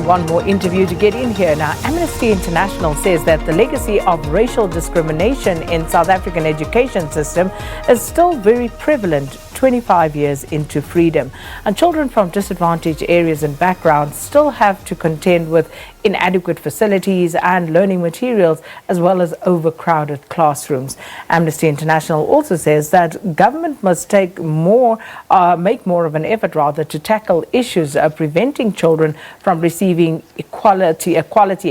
One more interview to get in here. Now, Amnesty International says that the legacy of racial discrimination in South African education system is still very prevalent 25 years into freedom. And children from disadvantaged areas and backgrounds still have to contend with inadequate facilities and learning materials, as well as overcrowded classrooms. Amnesty International also says that government must make more of an effort to tackle issues preventing children from receiving quality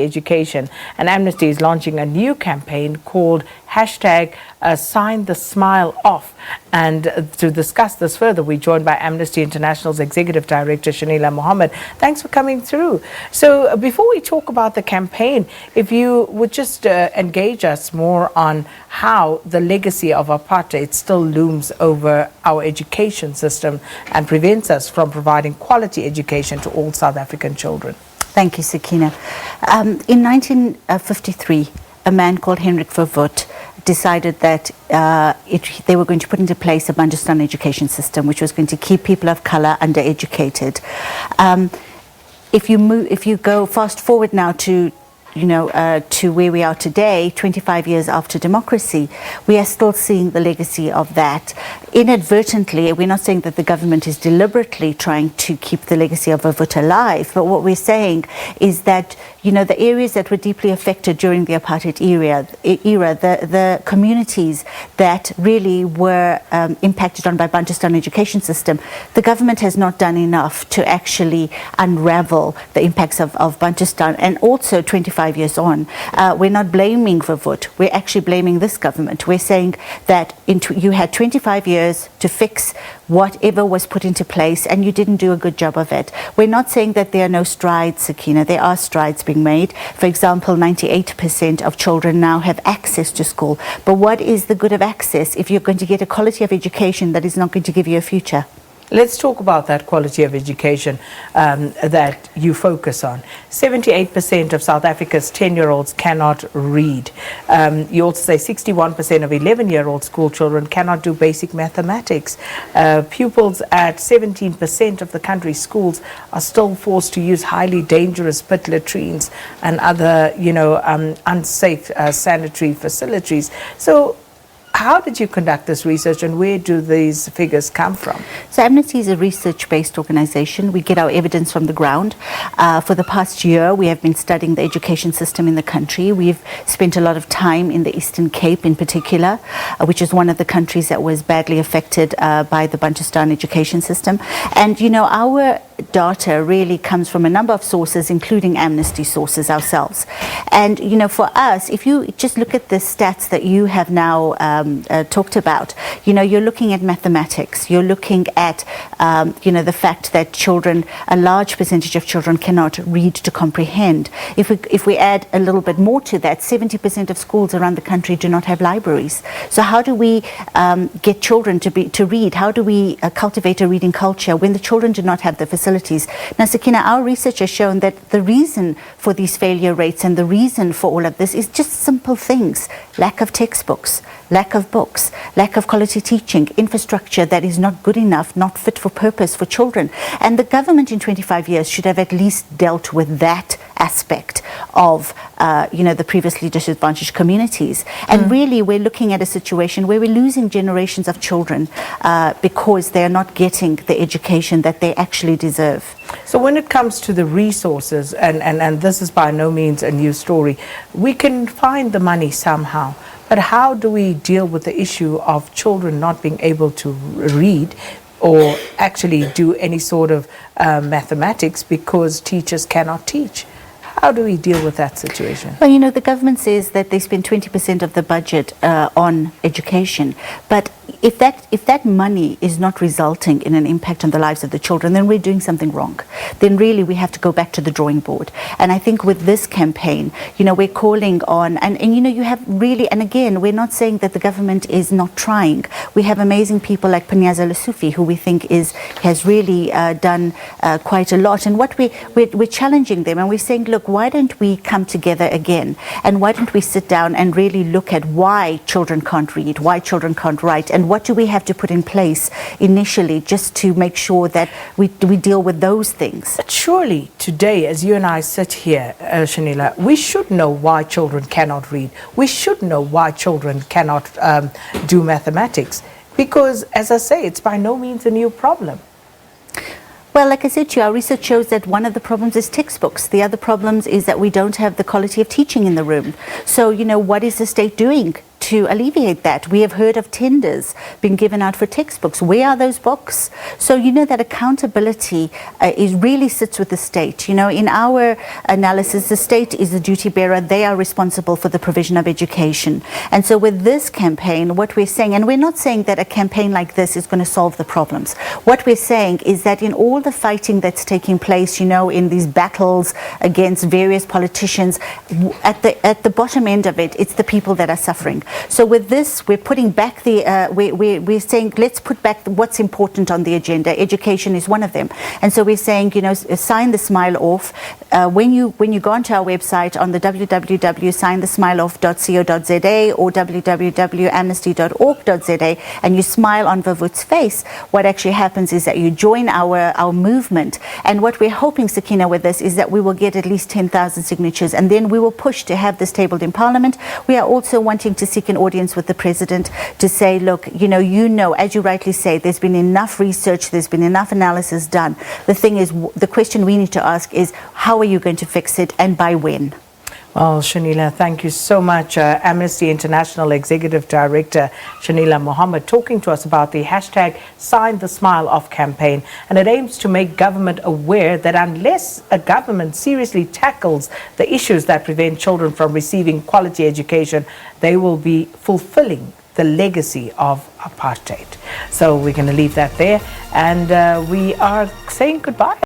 education. And Amnesty is launching a new campaign called #Sign the Smile Off. And to discuss this further, we're joined by Amnesty International's Executive Director, Shenilla Mohammed. Thanks for coming through. So before we talk about the campaign, if you would just engage us more on how the legacy of apartheid still looms over our education system and prevents us from providing quality education to all South African children. Thank you, Sakina. In 1953, a man called Hendrik Verwoerd decided that they were going to put into place a Bantustan education system, which was going to keep people of color undereducated. If you go fast forward now to where we are today, 25 years after democracy, we are still seeing the legacy of that. Inadvertently, we're not saying that the government is deliberately trying to keep the legacy of Verwoerd alive, but what we're saying is that, the areas that were deeply affected during the apartheid era, the communities that really were impacted on by Bantustan education system, the government has not done enough to actually unravel the impacts of Bantustan. And also 25 years on, we're not blaming Verwoerd, we're actually blaming this government. We're saying that you had 25 years to fix whatever was put into place and you didn't do a good job of it. We're not saying that there are no strides, Sakina. There are strides being made. For example, 98% of children now have access to school. But what is the good of access if you're going to get a quality of education that is not going to give you a future? Let's talk about that quality of education that you focus on. 78% of South Africa's 10-year-olds cannot read. You also say 61% of 11-year-old school children cannot do basic mathematics. Pupils at 17% of the country's schools are still forced to use highly dangerous pit latrines and other, unsafe sanitary facilities. So, how did you conduct this research and where do these figures come from? So Amnesty is a research-based organization. We get our evidence from the ground. For the past year, we have been studying the education system in the country. We've spent a lot of time in the Eastern Cape in particular, which is one of the countries that was badly affected by the Bantustan education system. And, our data really comes from a number of sources, including Amnesty sources ourselves. And, for us, if you just look at the stats that you have now talked about, you're looking at mathematics, you're looking at, the fact that a large percentage of children cannot read to comprehend. If we add a little bit more to that, 70% of schools around the country do not have libraries. So how do we get children to read? How do we cultivate a reading culture when the children do not have the facilities? Now, Sakina, our research has shown that the reason for these failure rates and the reason for all of this is just simple things: lack of textbooks, lack of books, lack of quality teaching, infrastructure that is not good enough, not fit for purpose for children. And the government in 25 years should have at least dealt with that aspect of, the previously disadvantaged communities. And really, we're looking at a situation where we're losing generations of children because they're not getting the education that they actually deserve. So when it comes to the resources, and this is by no means a new story, we can find the money somehow. But how do we deal with the issue of children not being able to read or actually do any sort of mathematics because teachers cannot teach? How do we deal with that situation? Well, the government says that they spend 20% of the budget on education. But if that money is not resulting in an impact on the lives of the children, then we're doing something wrong. Then really we have to go back to the drawing board. And I think with this campaign, we're calling on, and you have really, and again, we're not saying that the government is not trying. We have amazing people like Panyaza Lesufi, who we think has really done quite a lot. And what we're challenging them, and we're saying, look, look, why don't we come together again? And why don't we sit down and really look at why children can't read, why children can't write, and what do we have to put in place initially just to make sure that we deal with those things? But surely today, as you and I sit here, Shenilla, we should know why children cannot read. We should know why children cannot do mathematics. Because, as I say, it's by no means a new problem. Well, like I said to you, our research shows that one of the problems is textbooks. The other problems is that we don't have the quality of teaching in the room. So, what is the state doing to alleviate that? We have heard of tenders being given out for textbooks. Where are those books? So that accountability really sits with the state. In our analysis, the state is the duty bearer. They are responsible for the provision of education. And so with this campaign, what we're saying, and we're not saying that a campaign like this is going to solve the problems. What we're saying is that in all the fighting that's taking place, in these battles against various politicians, at the bottom end of it, it's the people that are suffering. So with this, we're putting back we're saying, let's put back what's important on the agenda. Education is one of them. And so we're saying, sign the smile off. When you go onto our website on the www.signthesmileoff.co.za or www.amnesty.org.za and you smile on Vavut's face, what actually happens is that you join our movement. And what we're hoping, Sakina, with this is that we will get at least 10,000 signatures, and then we will push to have this tabled in Parliament. We are also wanting to seek an audience with the President to say, look, as you rightly say, there's been enough research, there's been enough analysis done. The thing is, the question we need to ask is, how are you going to fix it and by when? Well, Shenilla, thank you so much. Amnesty International Executive Director Shenilla Mohammed talking to us about the hashtag Sign the Smile Off campaign. And it aims to make government aware that unless a government seriously tackles the issues that prevent children from receiving quality education, they will be fulfilling the legacy of apartheid. So we're going to leave that there, and we are saying goodbye.